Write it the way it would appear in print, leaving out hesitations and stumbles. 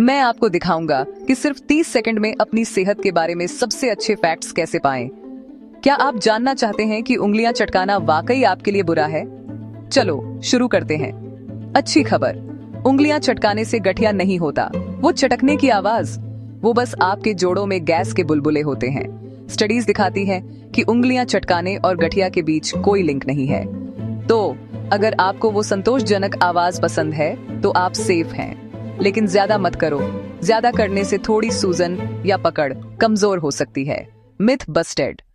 मैं आपको दिखाऊंगा कि सिर्फ 30 सेकंड में अपनी सेहत के बारे में सबसे अच्छे फैक्ट्स कैसे पाएं। क्या आप जानना चाहते हैं कि उंगलियां चटकाना वाकई आपके लिए बुरा है? चलो शुरू करते हैं। अच्छी खबर, उंगलियां चटकाने से गठिया नहीं होता। वो चटकने की आवाज, वो बस आपके जोड़ों में गैस के बुलबुले होते हैं। स्टडीज दिखाती है कि उंगलियां चटकाने और गठिया के बीच कोई लिंक नहीं है। तो अगर आपको वो संतोषजनक आवाज पसंद है तो आप सेफ हैं। लेकिन ज्यादा मत करो। ज्यादा करने से थोड़ी सूजन या पकड़ कमजोर हो सकती है। Myth Busted.